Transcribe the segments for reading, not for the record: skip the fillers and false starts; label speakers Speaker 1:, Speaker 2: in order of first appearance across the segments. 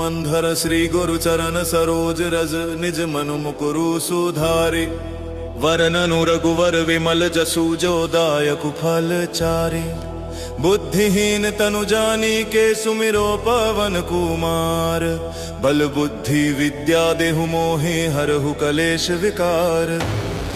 Speaker 1: मंधर श्री गुरु चरण सरोज रज निज मनु मुकुरु सुधारे। वरननु रघुवर विमल जसु जो दायक फल चारे। बुद्धिहीन तनु जानिके सुमिरो पवन कुमार। बल बुद्धि विद्या देहु मोहि हरहु कलेश विकार।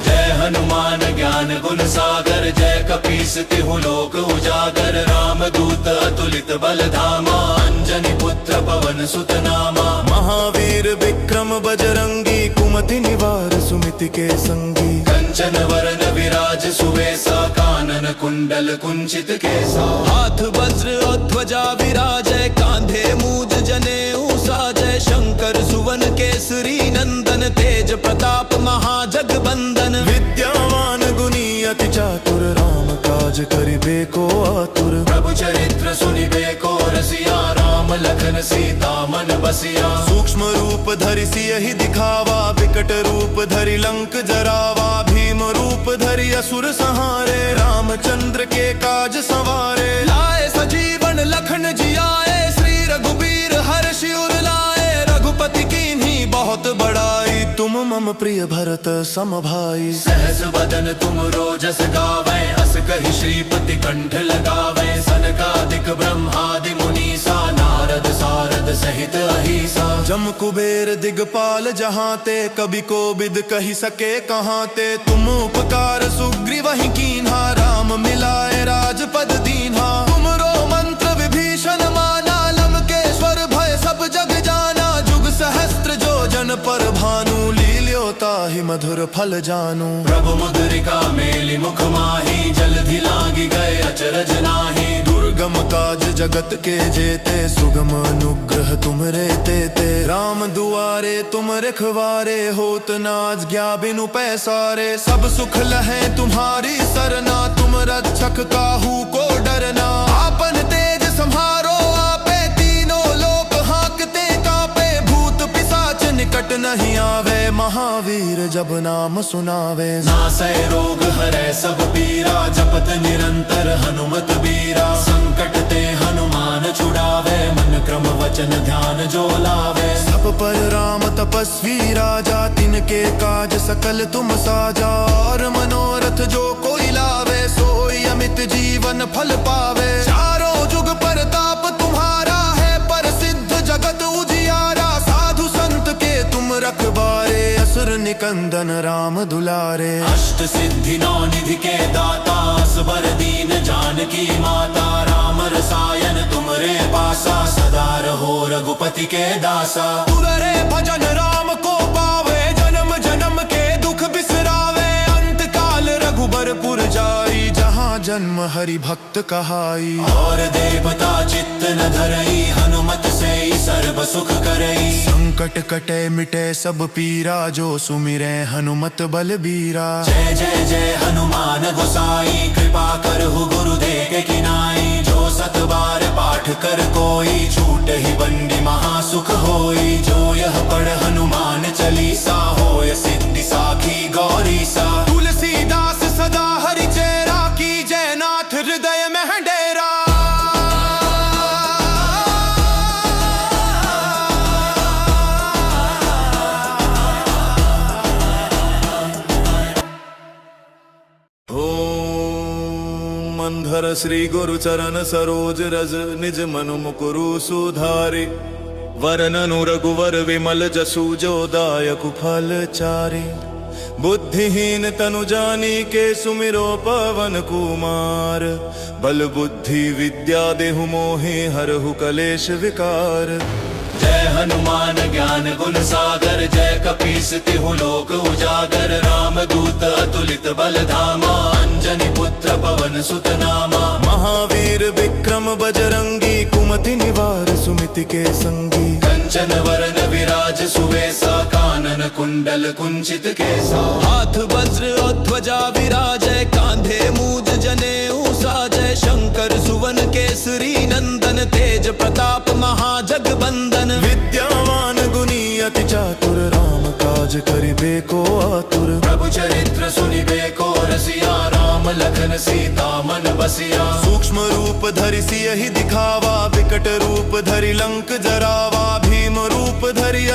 Speaker 2: जय हनुमान ज्ञान गुण सागर जय कपीस तिहु लोक उजागर। राम दूत अतुलित बल धामा अंजनी पुत्र पवन सुत नामा।
Speaker 1: महावीर विक्रम बजरंगी कुमति निवार सुमिति के संगी।
Speaker 2: कंचन वरन विराज सुवेसा कानन कुंडल कुंचित केसा।
Speaker 3: हाथ वज्र और ध्वजा विराजय कांधे मूज जनेऊ साजय। शंकर सुवन केसरी नंदन तेज प्रताप महाजगबंदन।
Speaker 1: विद्यावान गुणी अति चातुर राम काज करिबे को आतुर।
Speaker 2: प्रभु चरित्र सुनिबे को रसिया राम लखन सीता मन बसिया।
Speaker 1: सूक्ष्म रूप धरि सियहि दिखावा विकट रूप धरि लंक जरावा। भीम रूप धरि असुर संहारे रामचंद्र के काज संवारे।
Speaker 3: लाए सजीवन लखन जियाए श्री रघुबीर हर्षि उर लाए। रघुपति कीन्ही बहुत बड़ाई
Speaker 1: तुम मम प्रिय भरत सम भाई।
Speaker 2: सहस बदन तुम रोजस गावे अस कहि श्रीपति कंठ लगावे। सनकादिक ब्रह्मादि मुनीसा नारद सारद सहित अहिसा।
Speaker 1: जम कुबेर दिगपाल जहांते कभी को बिद कही सके कहांते। तुम उपकार सुग्रीवहि कीन्हा राम मिलाए राजपद दीन्हा। तुमरो मंत्र विभीषण माना लंकेश्वर भय सब जग जाना। जुग सहस्त्र जो जन पर भानु लील्यो ताहि मधुर फल जानू।
Speaker 2: प्रभु मुद्रिका मेलि मुख माहि जलधि लागी गए अचरज नाही।
Speaker 1: दुर्गम काज जगत के जेते सुगम अनुग्रह तुमरे तेते। राम दुआरे तुम रखवारे होत न आज्ञा बिनु पैसारे। सब सुख लहे तुम्हारी सरना तुम रक्षक काहू को डरना। आपन तेज सम्हारो आपे तीनों लोक हांकते कांपे। भूत पिशाच निकट नहीं आवे महावीर जब नाम सुनावे।
Speaker 2: नासै रोग हरै सब पीरा जपत निरंतर हनुमत बीरा। संकट ते हनुमान छुड़ावे मन क्रम वचन ध्यान जो लावे।
Speaker 1: सब पर राम तपस्वी राजा तिनके काज सकल तुम साजा। और मनोरथ जो कोई लावे सोई अमित जीवन फल पावे। चारों जुग परताप तुम्हारा है प्रसिद्ध जगत उजियारा। साधु संत के तुम रखवारे असुर निकंदन राम दुलारे।
Speaker 2: अष्ट सिद्धि नौ निधि के दाता असबर दीन जानकी माता। राम रसायन तुमरे पासा सदा रहो रघुपति के दासा।
Speaker 1: तुररे भजन राम को पावे जन्म जन्म के दुख बिसरावे। अंत काल रघुबरपुर जाई जहाँ जन्म हरि भक्त कहाई।
Speaker 2: और देवता चित्त न धरई हनुमत से सर्व सुख करई।
Speaker 1: संकट कटे मिटे सब पीरा जो सुमिरे हनुमत बलबीरा।
Speaker 2: जय जय जय हनुमान गोसाई कृपा करहु गुरुदेव के किनाई। जो सत बार पाठ कर कोई छूट ही बंदी महासुख होई। जो यह पढ़ हनुमान चालीसा होय सिद्धि साखी गौरीसा।
Speaker 1: तुलसीदास सदा हरि चेरा की जय नाथ हृदय में डेरा। मंधर श्री गुरु चरण सरोज रज निज मनु मुकुरु सुधारे। वरननु रघुवर विमल जसु जो दायक फल चारे। बुद्धिहीन तनु जानिके सुमिरो पवन कुमार। बल बुद्धि विद्या देहु मोहि हरहु कलेश विकार।
Speaker 2: जय हनुमान ज्ञान गुण सागर जय कपीस तिहु लोक उजागर। राम दूत अतुलित बल धामा अंजनी पुत्र पवन सुत नामा।
Speaker 1: महावीर विक्रम बजरंगी कुमति निवार सुमिति के संगी।
Speaker 2: कंचन वरन विराज सुवेसा कानन कुंडल कुंचित केसा।
Speaker 3: हाथ वज्र और ध्वजा विराजय कांधे मूज जनेऊ साजय। शंकर सुवन केसरी नंदन तेज प्रताप महाजगबंदन।
Speaker 1: विद्यावान गुणी अति चातुर राम काज करिबे को आतुर।
Speaker 2: प्रभु चरित्र सुनिबे को रसिया राम लखन सीता मन बसिया।
Speaker 1: सूक्ष्म रूप धरि सियहि दिखावा विकट रूप धरि लंक जरावा। भीम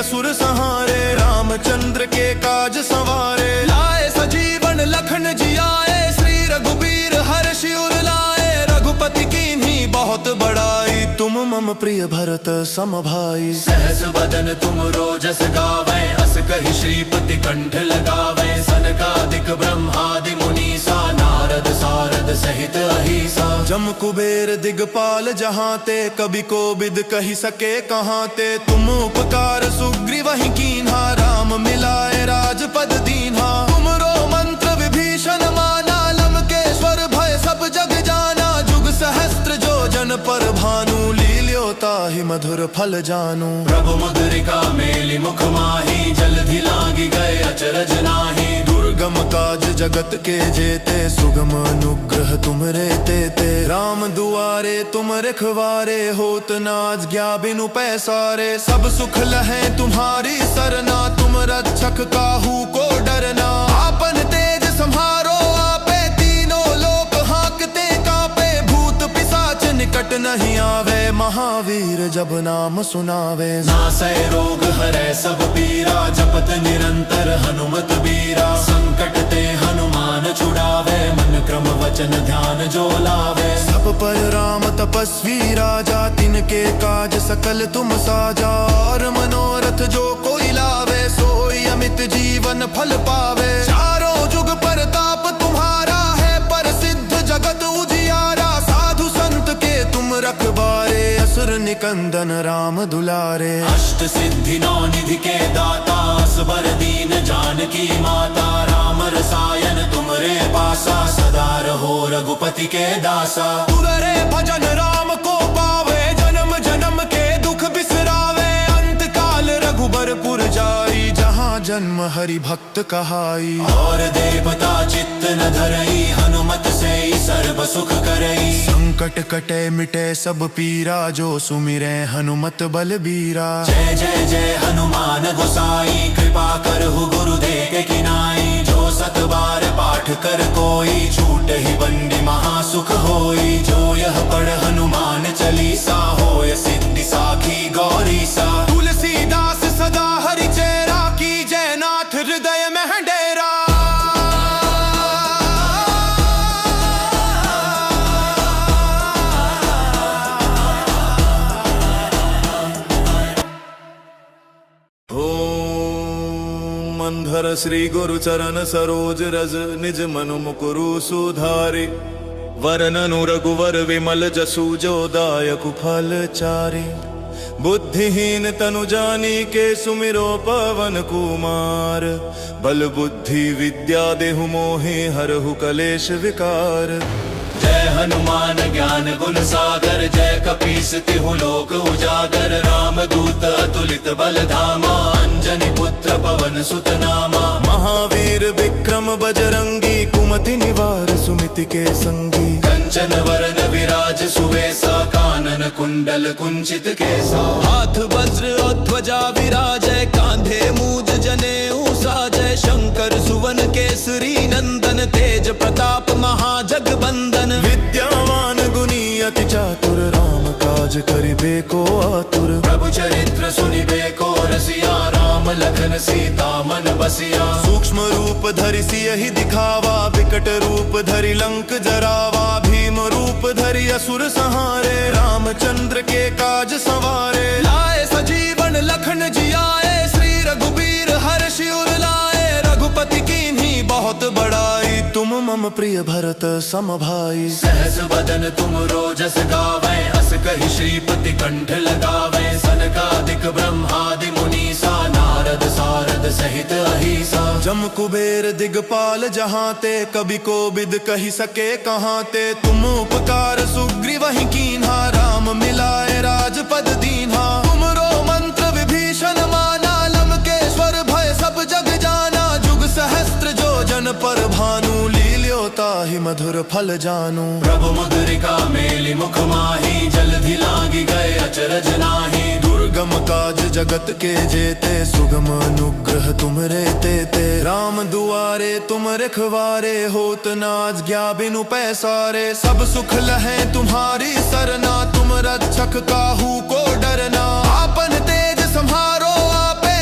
Speaker 1: असुर संहारे, रामचंद्र के काज संवारे।
Speaker 3: लाए सजीवन लखन जी आए, श्री रघुबीर हर्षि उर लाए। रघुपति कीन्ही बहुत बड़ाई,
Speaker 1: तुम मम प्रिय भरत सम भाई।
Speaker 2: सहस बदन तुम रोजस गावै, अस कहि श्रीपति कंठ लगावै। सनकादिक ब्रह्मादि मुनीसा, नारद सारद सहित अहिसा।
Speaker 1: जम कुबेर दिगपाल जहाँ ते, कभी को बिद कही सके कहाँ ते। तुम उपकार सुग्रीव ही कीन्हा, राम मिलाए राजपद दीन्हा। तुमरो मंत्र विभीषण माना, लंकेश्वर भय सब जग जाना। जुग सहस्त्र जो जन पर भानु, लील्योता ही मधुर फल जानू।
Speaker 2: प्रभु मुद्रिका मेलि मुख माही, जलधि लागी गए अचरज नाही।
Speaker 1: दुर्गम काज जगत के जेते, सुगम अनुग्रह तुमरे तेते। राम दुआरे तुम रखवारे, होत न आज्ञा बिनु पैसारे। सब सुख लहे तुम्हारी सरना, तुम रक्षक काहू को डरना। आपन तेज संहारो आपे, तीनों लोक हाँकते कापे। भूत पिशाच निकट नहीं आवे, महावीर जब नाम सुनावे।
Speaker 2: नासै रोग हरै सब पीरा, जपत निरंतर हनुमत बीरा। संकट ते हनुमान छुड़ावे, मन क्रम वचन ध्यान जो लावे।
Speaker 1: सब पर राम तपस्वी राजा, तिनके काज सकल तुम साजा। और मनोरथ जो कोई लावे, सोई अमित जीवन फल पावे। चारों जुग परताप तुम्हारा है, प्रसिद्ध जगत उजियारा। साधु संत के तुम रखवारे, असुर निकंदन राम दुलारे।
Speaker 2: अष्ट सिद्धि नौ निधि के दाता, असबर दीन जानकी माता। राम रसायन तुमरे पासा, सदा रहो रघुपति के दासा।
Speaker 1: तुररे भजन राम को पावे, जन्म जन्म के दुख बिसरावे। अंत काल रघुबरपुर जाई, जहाँ जन्म हरि भक्त कहाई।
Speaker 2: और देवता चित्त न धरई, हनुमत से सर्व सुख करई।
Speaker 1: संकट कटे मिटे सब पीरा, जो सुमिरे हनुमत बलबीरा।
Speaker 2: जय जय जय हनुमान गोसाई, कृपा करहु गुरुदेव के किनाई। जो सत बार पाठ कर कोई, छूट ही बंदी महासुख होई। जो यह पढ़ हनुमान चालीसा, होय सिद्धि साखी गौरी सा।
Speaker 1: तुलसीदास सदा हरि चेरा, की जय नाथ हृदय में डेरा। मंधर श्री गुरु चरण सरोज रज, निज मनु मुकुरु सुधारे। वरननु रघुवर विमल जसु, जो दायक फल चारे। बुद्धिहीन तनु जानिके, सुमिरो पवन कुमार। बल बुद्धि विद्या देहु मोहि, हरहु कलेश विकार।
Speaker 2: जय हनुमान ज्ञान गुण सागर, जय कपीस तिहु लोक उजागर। राम दूत अतुलित बल धामा, अंजनी पुत्र पवन सुत नामा।
Speaker 1: महावीर विक्रम बजरंगी, कुमति निवार सुमिति के संगी।
Speaker 2: कंचन वरन विराज सुवेसा, कानन कुंडल कुंचित केसा।
Speaker 3: हाथ वज्र और ध्वजा विराजय, कांधे मूज जनेऊ साजय। शंकर सुवन केसरी नंदन, तेज प्रताप महाजगबंदन।
Speaker 1: विद्यावान गुणी अति चातुर, राम काज करिबे को आतुर।
Speaker 2: प्रभु चरित्र सुनिबे को रसिया, राम लखन सीता मन बसिया।
Speaker 1: सूक्ष्म रूप धरि सियहि दिखावा, विकट रूप धरि लंक जरावा। भीम रूप धरि असुर संहारे, रामचंद्र के काज संवारे।
Speaker 3: लाए सजीवन लखन जी आए, श्री रघुबीर हर्षि उर लाए। रघुपति कीन्ही बहुत बड़ाई,
Speaker 1: तुम मम प्रिय भरत सम भाई।
Speaker 2: सहस बदन तुम रोजस गावै, अस कहि श्रीपति कंठ लगावै। सनकादिक ब्रह्मादि मुनीसा, नारद सारद सहित अहिसा।
Speaker 1: जम कुबेर दिगपाल जहाँ ते, कभी को बिद कही सके कहाँ ते। तुम उपकार सुग्रीव ही कीन्हा, राम मिलाए राजपद दीन्हा। तुमरो मंत्र विभीषण माना, लंकेश्वर भय सब जग जाना। जुग सहस्त्र जो जन पर भानु, लील्योता ही मधुर फल जानू।
Speaker 2: प्रभु मुद्रिका मेलि मुख माही, जलधि लागी गए अचरज नाही।
Speaker 1: दुर्गम काज जगत के जेते, सुगम अनुग्रह तुमरे तेते। राम दुआरे तुम रखवारे, होत न आज्ञा बिनु पैसारे। सब सुख लहे तुम्हारी सरना, तुम रक्षक काहू को डरना। आपन तेज संहारो आपे,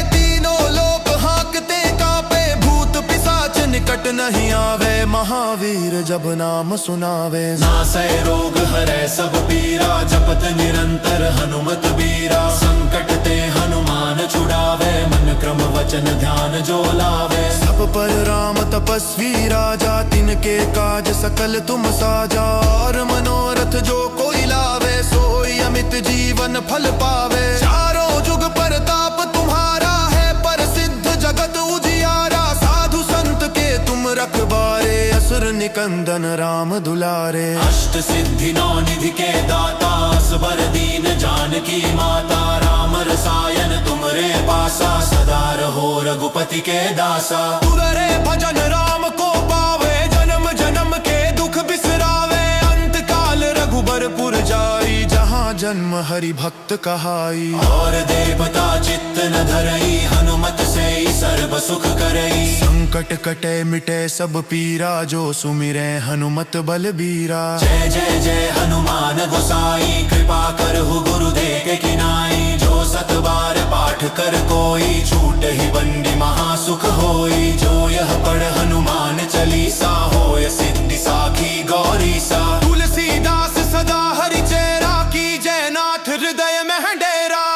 Speaker 1: महावीर जब नाम सुनावे।
Speaker 2: नासै रोग हरै सब पीरा, जपत निरंतर हनुमत बीरा। संकट ते हनुमान छुड़ावे, मन क्रम वचन ध्यान जो लावे।
Speaker 1: सब पर राम तपस्वी राजा, तिनके काज सकल तुम साजा। और मनोरथ जो कोई लावे, सोई अमित जीवन फल पावे। चारों जुग परताप तुम्हारा है, प्रसिद्ध जगत उजियारा। साधु संत के तुम रखबारे, असुर निकंदन राम दुलारे।
Speaker 2: अष्ट सिद्धि नौ निधि के दाता, असबर दीन जानकी माता। राम रसायन तुमरे पासा, सदा रहो रघुपति के दासा।
Speaker 1: तुररे भजन राम को पावे, जन्म जन्म के दुख बिसरावे। अंत काल रघुबरपुर जाई, जहाँ जन्म हरि भक्त कहाई।
Speaker 2: और देवता चित्त न धरई, हनुमत से ही सर्व सुख करई।
Speaker 1: संकट कटे मिटे सब पीरा, जो सुमिरे हनुमत बलबीरा।
Speaker 2: जय जय जय हनुमान गोसाई, कृपा करहु गुरुदेव के किनाई। जो सत बार पाठ कर कोई, छूट ही बंदी महासुख होई। जो यह पढ़ हनुमान चालीसा, होय सिद्धि साखी गौरी सा।
Speaker 1: तुलसीदास सदा हरि चेरा, की जय नाथ हृदय में डेरा।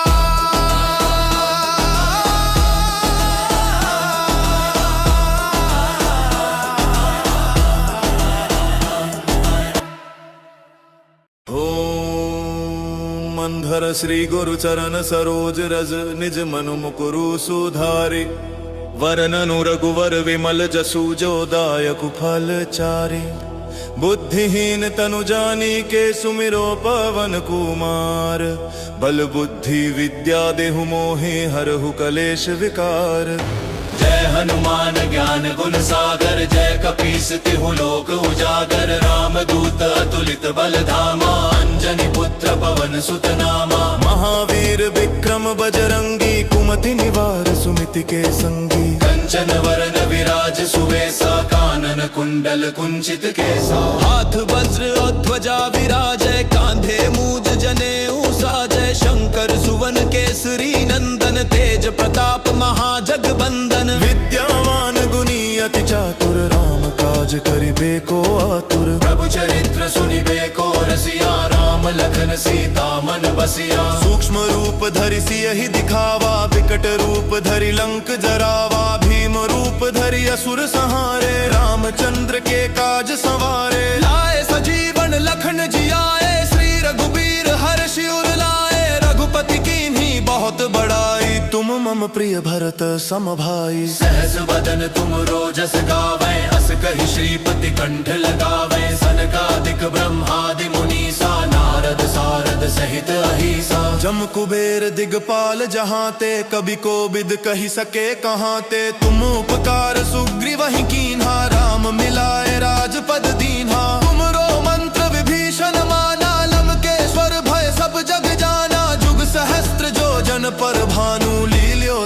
Speaker 1: मंधर श्री गुरु चरण सरोज रज, निज मनु मुकुरु सुधारि। वरननु रघुवर विमल जसु, जो दायक फल चारि। बुद्धिहीन तनु जानी के, सुमिरो पवन कुमार। बल बुद्धि विद्या देहु मोहि, हरहु कलेश विकार।
Speaker 2: जय हनुमान ज्ञान गुण सागर, जय कपीस तिहु लोक उजागर। राम दूत अतुलित बल धामा, अंजनी पुत्र पवन सुत नामा।
Speaker 1: महावीर विक्रम बजरंगी, कुमति निवार सुमिति के संगी।
Speaker 2: कंचन वरन विराज सुवेसा, कानन कुंडल कुंचित केसा।
Speaker 3: हाथ वज्र और ध्वजा विराजय, कांधे मूज जनेऊ साजय। शंकर सुवन केसरी नंदन, तेज प्रताप महाजगबंदन।
Speaker 1: विद्यावान गुणी अति चातुर, राम काज करिबे को आतुर।
Speaker 2: प्रभु चरित्र सुनिबे को रसिया, राम लखन सीता मन बसिया।
Speaker 1: सूक्ष्म रूप धरि सियहि दिखावा, विकट रूप धरि लंक जरावा। भीम रूप धरि असुर संहारे, रामचंद्र के काज संवारे। लाए सजीवन लखन जियाए, श्री रघुबीर हर्षि उर लाए। रघुपति कीन्ही बहुत बड़ाई, तुम मम प्रिय भरत सम भाई।
Speaker 2: सहस बदन तुम रोजस गावे, अस कहि श्रीपति कंठ लगावे। सनकादिक ब्रह्मादि मुनीसा, नारद सारद सहित अहिसा।
Speaker 1: जम कुबेर दिगपाल जहांते, कभी को बिद कही सके कहांते। तुम उपकार सुग्रीवहि कीन्हा, राम मिलाए राजपद दीन्हा। तुमरो मंत्र विभीषण माना, लंकेश्वर भय सब जग जाना। जुग सहस्त्र जो जन पर भानु,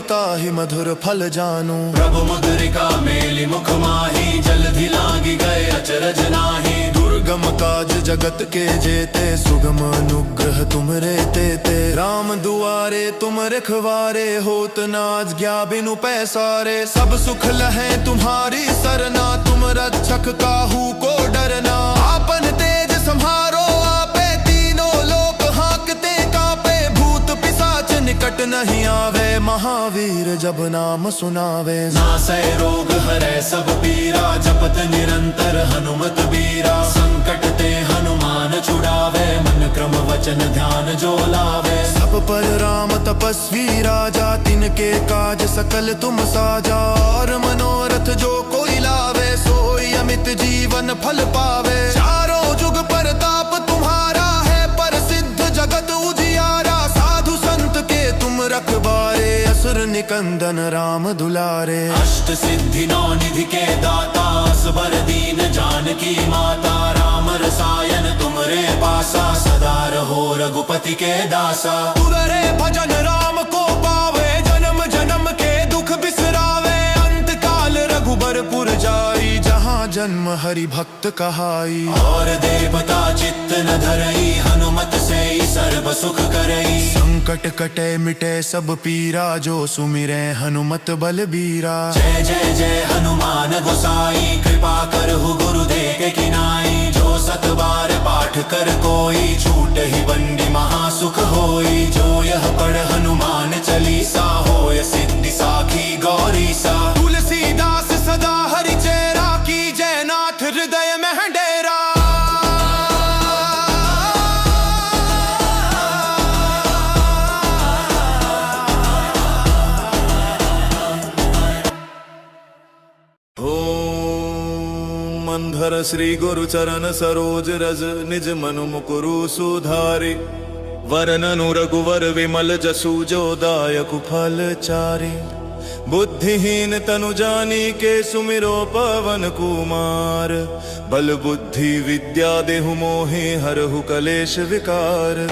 Speaker 1: ताहि मधुर फल जानू।
Speaker 2: प्रभु मुद्रिका मेलि मुख माही, जलधि लागी गए अचरज नाही।
Speaker 1: दुर्गम काज जगत के जेते, सुगम अनुग्रह तुमरे तेते। राम दुआरे तुम रखवारे, होत न आज्ञा बिनु पैसारे। सब सुख लहै तुम्हारी सरना, तुम रक्षक काहू को डरना। आपन तेज सम्हारो आपे, तीनों लोक हाँकते कांपे। भूत पिशाच निकट नहीं आवे, महावीर जब नाम सुनावे।
Speaker 2: नासै रोग हरै सब पीरा, जपत निरंतर हनुमत बीरा। संकट ते हनुमान छुड़ावे, मन क्रम वचन ध्यान जो लावे।
Speaker 1: सब पर राम तपस्वी राजा, तिनके काज सकल तुम साजा। और मनोरथ जो कोई लावे, सोई अमित जीवन फल पावे। चारों जुग परताप तुम्हारा है, प्रसिद्ध जगत उजियारा। साधु संत के तुम रखबारे, असुर निकंदन राम दुलारे।
Speaker 2: अष्ट सिद्धि नौ निधि के दाता, असबर दीन जानकी माता। राम रसायन तुमरे पासा, सदा रहो रघुपति के दासा।
Speaker 1: तुररे भजन राम को पावे, जन्म जन्म के दुख बिसरावे। अंत काल रघुबरपुर जाई, जहाँ जन्म हरि भक्त कहाई।
Speaker 2: और देवता चित्त न धरई, हनुमत से ही सर्व सुख करई।
Speaker 1: संकट कटे मिटे सब पीरा, जो सुमिरे हनुमत बलबीरा।
Speaker 2: जय जय जय हनुमान गोसाई, कृपा करहु गुरुदेव के किनाई। जो सत बार पाठ कर कोई, छूट ही बंदी महासुख होई। जो यह पढ़ हनुमान चालीसा, होय सिद्धि साखी गौरी सा।
Speaker 1: तुलसीदास सदा हरि चेरा, की जय नाथ हृदय में डेरा।
Speaker 3: मंधर श्री गुरु चरण सरोज रज, निज मनु मुकुरु सुधारि। वरननु रघुवर विमल जसु, जो दायक फल चारि। बुद्धिहीन तनु जानिके, सुमिरो पवन कुमार। बल बुद्धि विद्या देहु मोहि, हरहु कलेश विकार।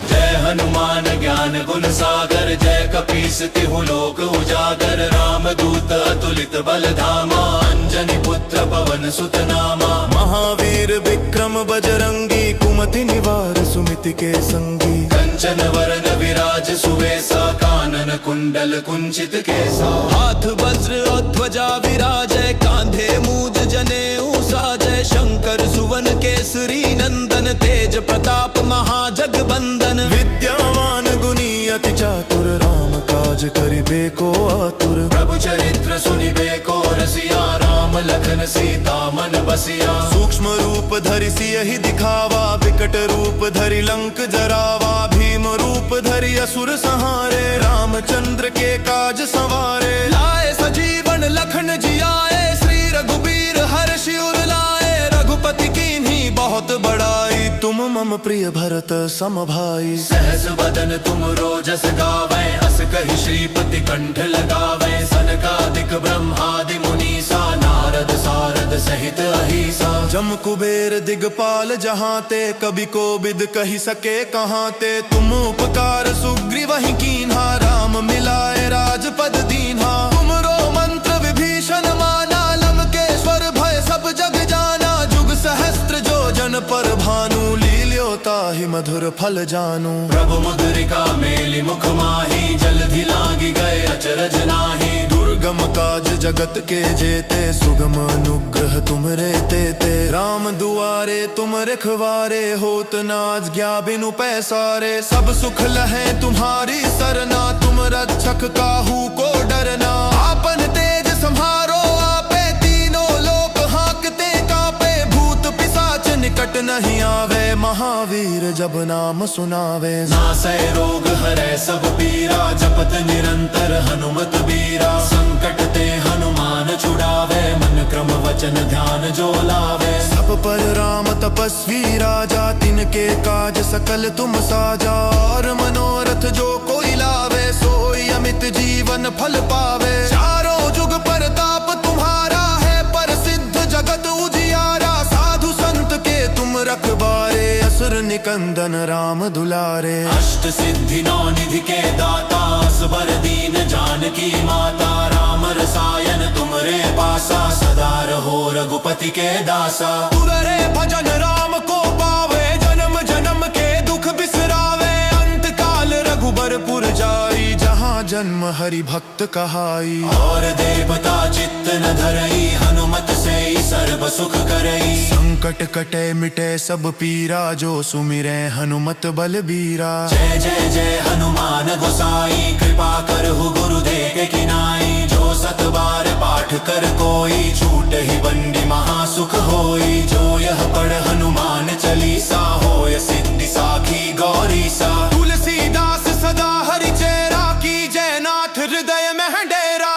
Speaker 2: जय हनुमान ज्ञान गुण सागर, जय कपीस तिहु लोक उजागर। राम दूत अतुलित बल धामा, अंजनी पुत्र पवन सुत नामा।
Speaker 3: महावीर विक्रम बजरंगी, कुमति निवार सुमिति के संगी।
Speaker 2: कंचन वरन विराज सुवेसा, कानन कुंडल कुंचित केसा।
Speaker 3: हाथ वज्र और ध्वजा विराजय, कांधे मूज जनेऊ साजय। शंकर सुवन केसरी नंदन, तेज प्रताप महाजगबंदन।
Speaker 1: विद्यावान गुणी अति चातुर, राम काज करिबे को आतुर।
Speaker 2: प्रभु चरित्र सुनिबे को रसिया, राम लखन सीता मन बसिया।
Speaker 1: सूक्ष्म रूप धरि सियहि दिखावा, विकट रूप धरि लंक जरावा। भीम रूप धरि असुर संहारे, रामचंद्र के काज संवारे।
Speaker 3: लाए सजीवन लखन जियाए, श्री रघुबीर हर्षि उर लाए। रघुपति कीन्ही बहुत बड़ाई,
Speaker 1: तुम मम प्रिय भरत सम भाई।
Speaker 2: सहस बदन तुम रोजस गावै, अस कहि श्रीपति कंठ लगावै। सनकादिक ब्रह्मादि मुनीसा, नारद सारद सहित अहिसा।
Speaker 1: जम कुबेर दिगपाल जहांते, कभी कोबिद कहि सके कहांते। तुम उपकार सुग्रीव ही कीन्हा, राम मिलाए राजपद दीन्हा। तुमरो मंत्र विभीषण माना, लंकेश्वर भय सब जग जाना। जुग सहस्त्र जो जन पर भानु, लील्यो ताहि मधुर फल जानू।
Speaker 2: प्रभु मुद्रिका मेलि मुख माहि, जलधि लागी गए अचरज नाहि।
Speaker 1: दुर्गम काज जगत के जेते, सुगम अनुग्रह तुमरे तेते। राम दुआरे तुम रखवारे, होत न आज्ञा बिनु पैसारे। सब सुख लहे तुम्हारी सरना, तुम रक्षक काहू को डरना। आपन तेज संहारो आपे, तीनों लोक हांकते कांपे। भूत पिशाच निकट नहीं आवे, महावीर जब नाम सुनावे।
Speaker 2: नासै रोग हरै सब पीरा, जपत निरंतर हनुमत बीरा। संकट ते हनुमान छुड़ावे, मन क्रम वचन ध्यान जो लावे।
Speaker 1: सब पर राम तपस्वी राजा, तिनके काज सकल तुम साजा। और मनोरथ जो कोई लावे, सोई अमित जीवन फल पावे। चारों जुग परताप तुम्हारा है, प्रसिद्ध जगत उजियारा। साधु संत के तुम रखवारे, असुर निकंदन राम दुलारे।
Speaker 2: अष्ट सिद्धि नौ निधि के दाता, असबर दीन जानकी माता। राम रसायन तुमरे पासा, सदा रहो रघुपति के दासा।
Speaker 1: तुररे भजन राम को पावे, जन्म जन्म के दुख बिसरावे। अंत काल रघुबर पुर जाई, जहाँ जन्म हरि भक्त कहाई।
Speaker 2: और देवता चित्त न धरई, हनुमत से ही सर्व सुख करई।
Speaker 1: संकट कटे मिटे सब पीरा, जो सुमिरे हनुमत बलबीरा।
Speaker 2: जय जय जय हनुमान गोसाई, कृपा करहु गुरुदेव के किनाई। जो सत बार पाठ कर कोई, छूट ही बंदी महासुख होई। जो यह पढ़ हनुमान चालीसा, होय सिद्धि साखी गौरी सा।
Speaker 1: तुलसीदास सदा हरि चेरा, की जय नाथ हृदय में डेरा।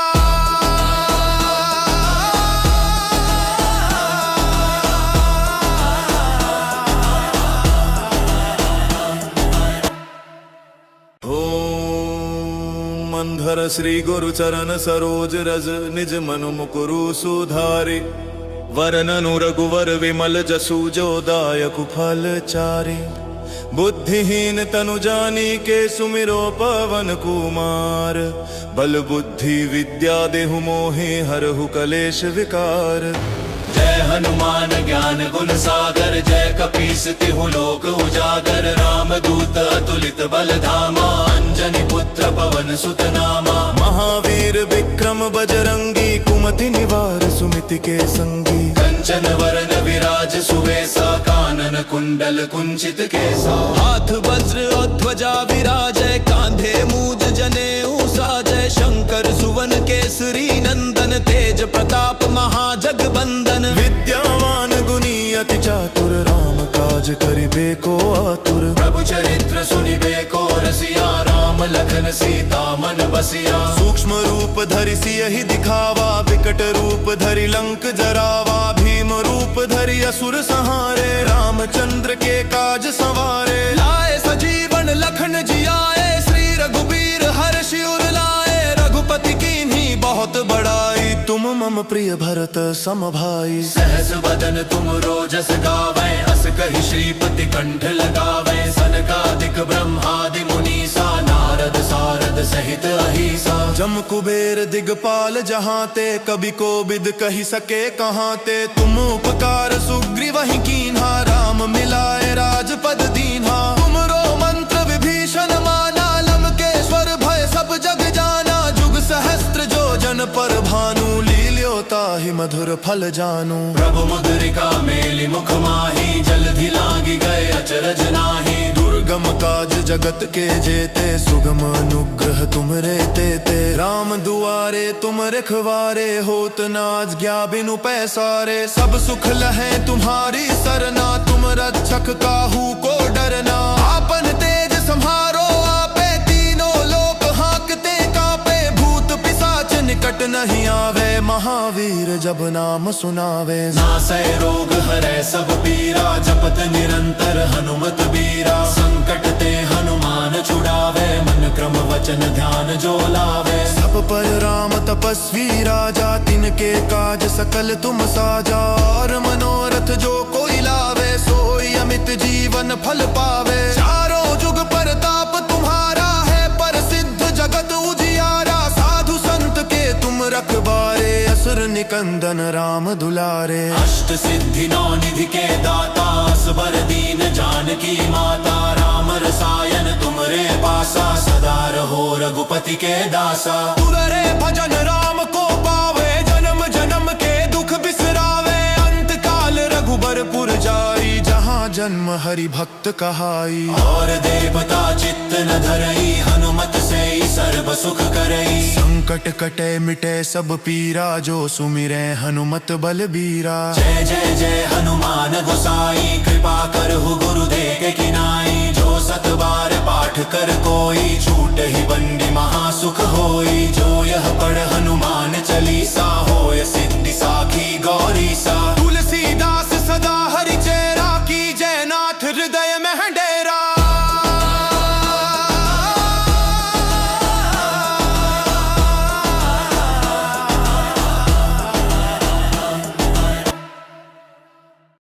Speaker 3: मंधर श्री गुरु चरण सरोज रज, निज मनु मुकुरु सुधारि। वरननु रघुवर विमल जसु, जो दायक फल चारि। बुद्धिहीन तनु जानिके, सुमिरो पवन कुमार। बल बुद्धि विद्या देहु मोहि, हरहु कलेश विकार।
Speaker 2: जय हनुमान ज्ञान गुण सागर, जय कपीस तिहु लोक उजागर। राम दूत अतुलित बल धामा, अंजनी पुत्र पवन सुत नामा।
Speaker 1: महावीर विक्रम बजरंगी, कुमति निवार सुमिति के संगी।
Speaker 2: कंचन वरन विराज सुवेसा, कानन कुंडल कुंचित केसा।
Speaker 3: हाथ वज्र और ध्वजा विराजय, कांधे मूज जनेऊ साजय। शंकर सुवन केसरी नंदन, तेज प्रताप महाजगबंदन।
Speaker 1: विद्यावान गुणी अति चातुर, राम काज करिबे को आतुर।
Speaker 2: प्रभु चरित्र सुनिबे को रसिया, राम लखन सीता मन बसिया।
Speaker 1: सूक्ष्म रूप धरि सियहि दिखावा, विकट रूप धरि लंक जरावा। भीम रूप धरि असुर संहारे, रामचंद्र के काज संवारे।
Speaker 3: लाए सजीवन लखन जियाए, श्री रघुबीर हर्षि उर लाए। रघुपति कीन्ही बहुत बड़ाई,
Speaker 1: तुम मम प्रिय भरत सम भाई।
Speaker 2: सहस बदन तुम रोजस गावै, अस कहि श्रीपति कंठ लगावै। सनकादिक ब्रह्मादि मुनीसा, नारद सारद सहित अहिसा।
Speaker 1: जम कुबेर दिगपाल जहांते, कभी को बिद कही सके कहांते। तुम उपकार सुग्रीवहि कीन्हा, राम मिलाए राजपद दीन्हा। तुमरो मंत्र विभीषण माना, लंकेश्वर भय सब जग जाना। जुग सहस्त्र जो जन पर भानु, ताहि मधुर फल जानू।
Speaker 2: प्रभु मुद्रिका मेलि मुख माहि, जलधि लागी गए अचरज नाही।
Speaker 1: दुर्गम काज जगत के जेते, सुगम अनुग्रह तुमरे तेते। राम दुआरे तुम रखवारे, होत न आज्ञा बिनु पैसारे। सब सुख लहै तुम्हारी सरना, तुम रक्षक काहू को डरना। आपन तेज सम्हारो आपे, तीनों लोक हाँकते कापे। भूत पिशाच निकट नहीं आवे, महावीर जब नाम सुनावे।
Speaker 2: नासै रोग हरै सब पीरा, जपत निरंतर हनुमत बीरा। संकट ते हनुमान छुड़ावे, मन क्रम वचन ध्यान जो लावे।
Speaker 1: सब पर राम तपस्वी राजा, तिनके काज सकल तुम साजा। और मनोरथ जो कोई लावे, सोई अमित जीवन फल पावे। चारों जुग परताप तुम्हारा है, प्रसिद्ध जगत उजियारा। साधु संत के तुम रखवारे, असुर निकंदन राम दुलारे।
Speaker 2: अष्ट सिद्धि नौ निधि के दाता, असबर दीन जानकी माता। राम रसायन तुमरे पासा, सदा रहो रघुपति के दासा।
Speaker 1: तुररे भजन राम को पावे, जन्म जन्म के दुख बिसरावे। अंत काल रघुबरपुर जाई, जहाँ जन्म हरि भक्त कहाई।
Speaker 2: और देवता चित्त न धरई, हनुमत से सर्व सुख करई।
Speaker 1: संकट कटे मिटे सब पीरा, जो सुमिरै हनुमत बलबीरा।
Speaker 2: जय जय जय हनुमान गोसाई, कृपा करहु गुरुदेव के किनाई। जो सत बार पाठ कर कोई, छूट ही